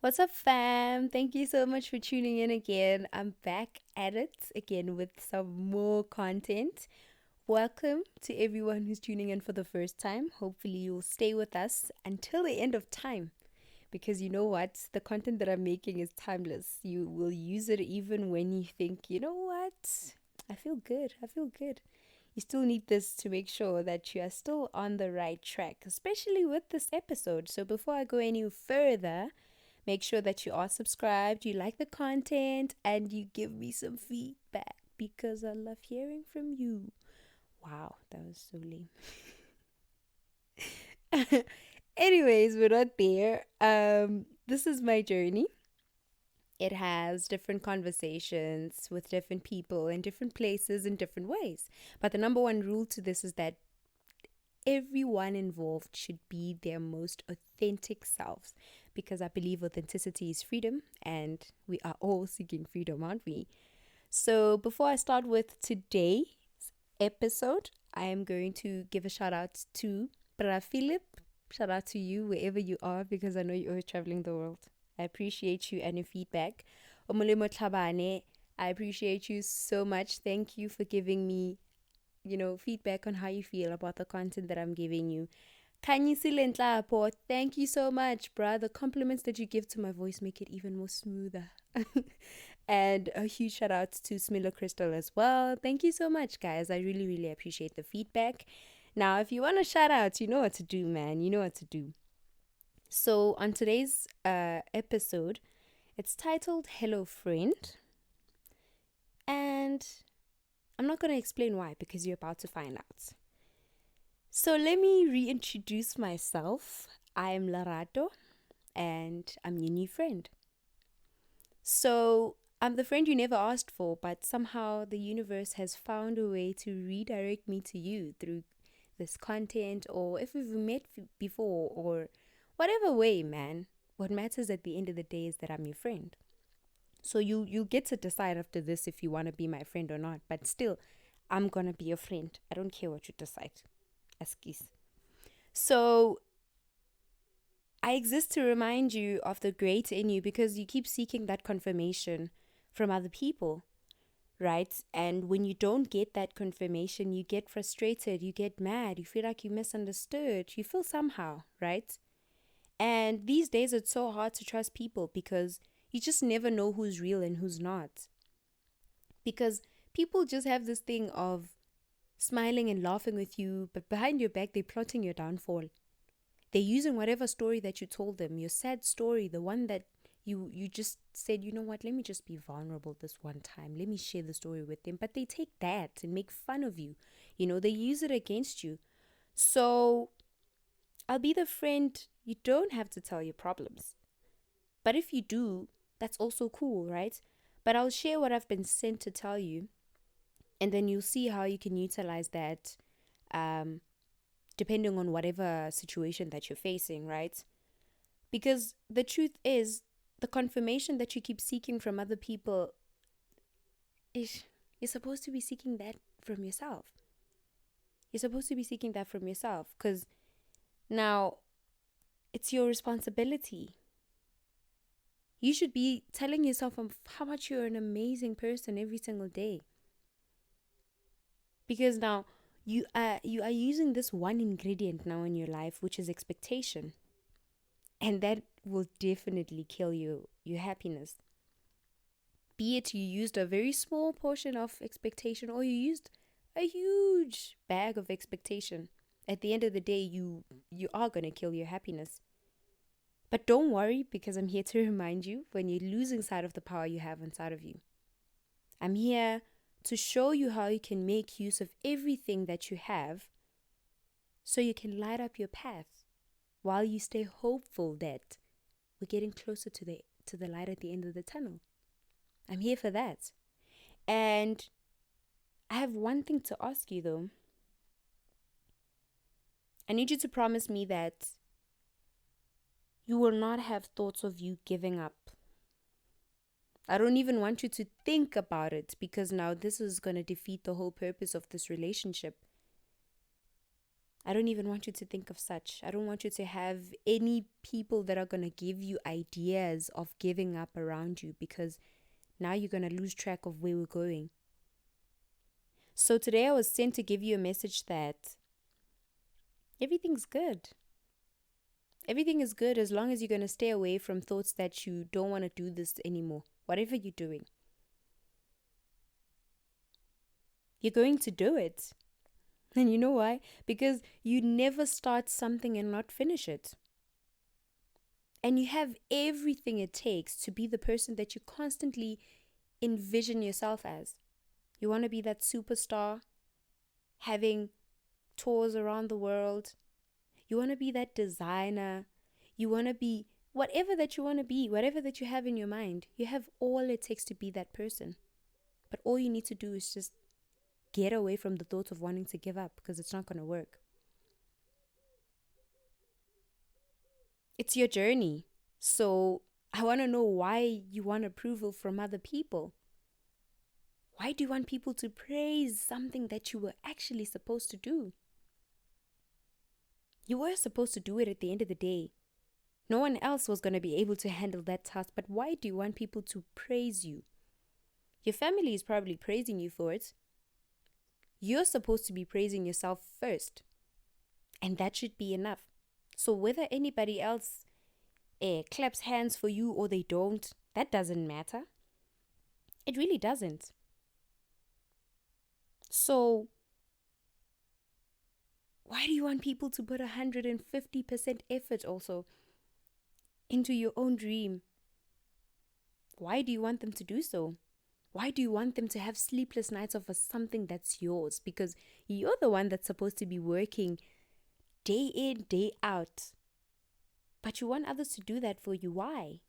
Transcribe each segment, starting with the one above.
What's up, fam? Thank you so much for tuning in again. I'm back at it again with some more content. Welcome to everyone who's tuning in for the first time. Hopefully, you'll stay with us until the end of time because you know what? The content that I'm making is timeless. You will use it even when you think, you know what? I feel good. I feel good. You still need this to make sure that you are still on the right track, especially with this episode. So, before I go any further, make sure that you are subscribed, you like the content, and you give me some feedback because I love hearing from you. Wow, that was so lame. Anyways, we're not there. This is my journey. It has different conversations with different people in different places in different ways. But the number one rule to this is that everyone involved should be their most authentic selves because I believe authenticity is freedom and we are all seeking freedom, aren't we? So, before I start with today's episode, I am going to give a shout out to Bra Philip. Shout out to you wherever you are because I know you're always traveling the world. I appreciate you and your feedback. Omulemo Tlhabane, I appreciate you so much. Thank you for giving me feedback on how you feel about the content that I'm giving you. Kanyisi Lentlapo, thank you so much, bruh. The compliments that you give to my voice make it even more smoother. And a huge shout out to Smilla Crystal as well. Thank you so much, guys. I really, really appreciate the feedback. Now, if you want a shout out, you know what to do, man. You know what to do. So, on today's episode, it's titled Hello Friend. And I'm not going to explain why because you're about to find out. So let me reintroduce myself. I'm Lerato and I'm your new friend. So I'm the friend you never asked for, but somehow the universe has found a way to redirect me to you through this content, or if we've met before, or whatever way, man. What matters at the end of the day is that I'm your friend. So you'll get to decide after this if you want to be my friend or not. But still, I'm gonna be your friend. I don't care what you decide. Askis. So I exist to remind you of the great in you because you keep seeking that confirmation from other people, right? And when you don't get that confirmation, you get frustrated, you get mad, you feel like you misunderstood, you feel somehow, right? And these days it's so hard to trust people because you just never know who's real and who's not. Because people just have this thing of smiling and laughing with you, but behind your back, they're plotting your downfall. They're using whatever story that you told them, your sad story, the one that you just said, you know what, let me just be vulnerable this one time. Let me share the story with them. But they take that and make fun of you. They use it against you. So I'll be the friend you don't have to tell your problems. But if you do, that's also cool, right? But I'll share what I've been sent to tell you. And then you'll see how you can utilize that depending on whatever situation that you're facing, right? Because the truth is, the confirmation that you keep seeking from other people is you're supposed to be seeking that from yourself. You're supposed to be seeking that from yourself because now it's your responsibility. You should be telling yourself how much you're an amazing person every single day. Because now you are using this one ingredient now in your life, which is expectation. And that will definitely kill your happiness. Be it you used a very small portion of expectation or you used a huge bag of expectation. At the end of the day, you are going to kill your happiness. But don't worry because I'm here to remind you when you're losing sight of the power you have inside of you. I'm here to show you how you can make use of everything that you have so you can light up your path while you stay hopeful that we're getting closer to the light at the end of the tunnel. I'm here for that. And I have one thing to ask you though. I need you to promise me that you will not have thoughts of you giving up. I don't even want you to think about it because now this is going to defeat the whole purpose of this relationship. I don't even want you to think of such. I don't want you to have any people that are going to give you ideas of giving up around you, because now you're going to lose track of where we're going. So today I was sent to give you a message that everything's good. Everything is good as long as you're going to stay away from thoughts that you don't want to do this anymore. Whatever you're doing, you're going to do it. And you know why? Because you never start something and not finish it. And you have everything it takes to be the person that you constantly envision yourself as. You want to be that superstar, having tours around the world. You want to be that designer. You want to be whatever that you want to be, whatever that you have in your mind. You have all it takes to be that person. But all you need to do is just get away from the thought of wanting to give up, because it's not going to work. It's your journey. So I want to know why you want approval from other people. Why do you want people to praise something that you were actually supposed to do? You were supposed to do it at the end of the day. No one else was going to be able to handle that task, but why do you want people to praise you? Your family is probably praising you for it. You're supposed to be praising yourself first, and that should be enough. So whether anybody else claps hands for you or they don't, that doesn't matter. It really doesn't. So why do you want people to put 150% effort also into your own dream? Why do you want them to do so? Why do you want them to have sleepless nights over something that's yours? Because you're the one that's supposed to be working day in, day out. But you want others to do that for you. Why?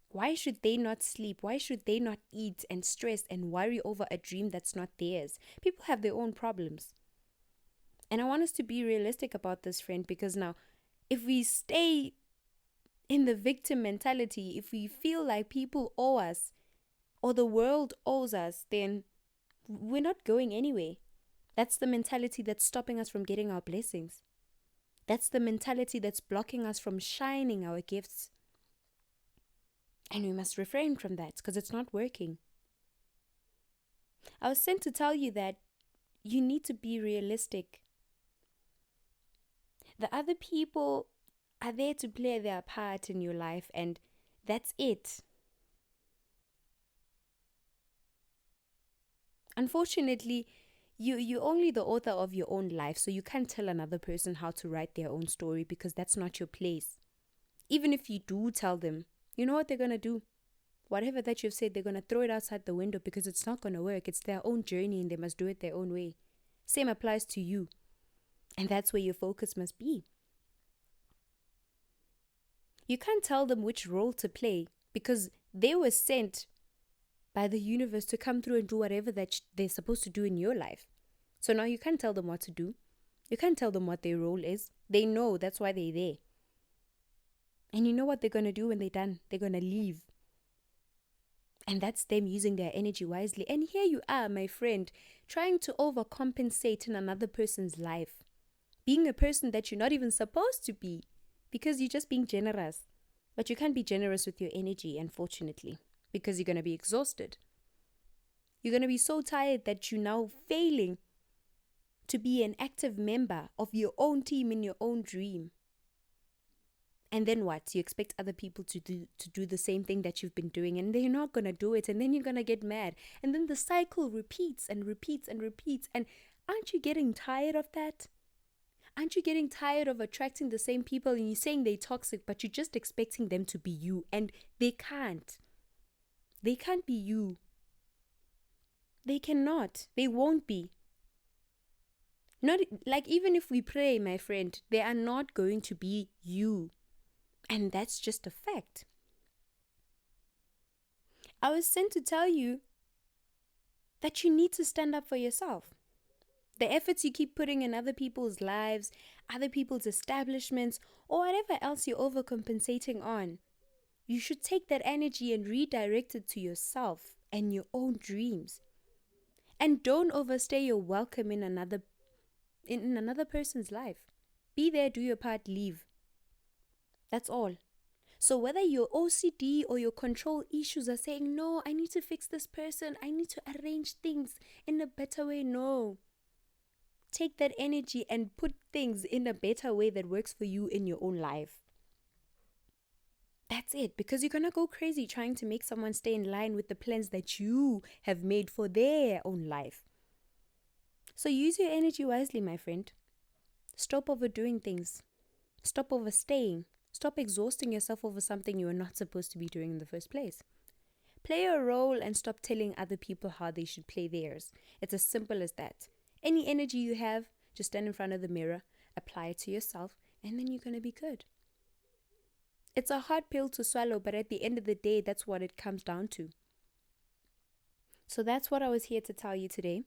Why should they not sleep? Why should they not eat and stress and worry over a dream that's not theirs? People have their own problems. And I want us to be realistic about this, friend, because now, if we stay in the victim mentality, if we feel like people owe us or the world owes us, then we're not going anywhere. That's the mentality that's stopping us from getting our blessings. That's the mentality that's blocking us from shining our gifts. And we must refrain from that because it's not working. I was sent to tell you that you need to be realistic. The other people are there to play their part in your life, and that's it. Unfortunately, you're only the author of your own life, so you can't tell another person how to write their own story because that's not your place. Even if you do tell them, you know what they're going to do? Whatever that you've said, they're going to throw it outside the window because it's not going to work. It's their own journey and they must do it their own way. Same applies to you. And that's where your focus must be. You can't tell them which role to play because they were sent by the universe to come through and do whatever that they're supposed to do in your life. So now you can't tell them what to do. You can't tell them what their role is. They know, that's why they're there. And you know what they're going to do when they're done? They're going to leave. And that's them using their energy wisely. And here you are, my friend, trying to overcompensate in another person's life. Being a person that you're not even supposed to be because you're just being generous. But you can't be generous with your energy, unfortunately, because you're going to be exhausted. You're going to be so tired that you're now failing to be an active member of your own team in your own dream. And then what? You expect other people to do the same thing that you've been doing, and they're not going to do it, and then you're going to get mad. And then the cycle repeats and repeats and repeats. And aren't you getting tired of that? Aren't you getting tired of attracting the same people and you're saying they're toxic, but you're just expecting them to be you, and they can't. They can't be you. They cannot. They won't be. Not like even if we pray, my friend, they are not going to be you. And that's just a fact. I was sent to tell you that you need to stand up for yourself. The efforts you keep putting in other people's lives, other people's establishments, or whatever else you're overcompensating on, you should take that energy and redirect it to yourself and your own dreams. And don't overstay your welcome in another in another person's life. Be there, do your part, leave. That's all. So whether your OCD or your control issues are saying, no, I need to fix this person, I need to arrange things in a better way, no. Take that energy and put things in a better way that works for you in your own life. That's it, because you're going to go crazy trying to make someone stay in line with the plans that you have made for their own life. So use your energy wisely, my friend. Stop overdoing things. Stop overstaying. Stop exhausting yourself over something you are not supposed to be doing in the first place. Play your role and stop telling other people how they should play theirs. It's as simple as that. Any energy you have, just stand in front of the mirror, apply it to yourself, and then you're going to be good. It's a hard pill to swallow, but at the end of the day, that's what it comes down to. So that's what I was here to tell you today.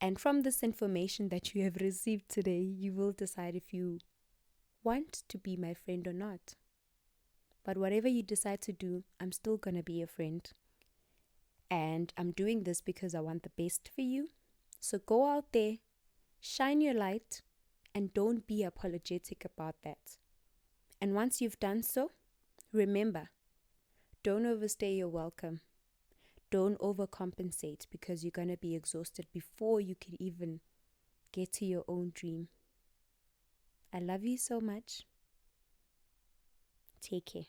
And from this information that you have received today, you will decide if you want to be my friend or not. But whatever you decide to do, I'm still going to be your friend. And I'm doing this because I want the best for you. So go out there, shine your light, and don't be apologetic about that. And once you've done so, remember, don't overstay your welcome. Don't overcompensate, because you're going to be exhausted before you can even get to your own dream. I love you so much. Take care.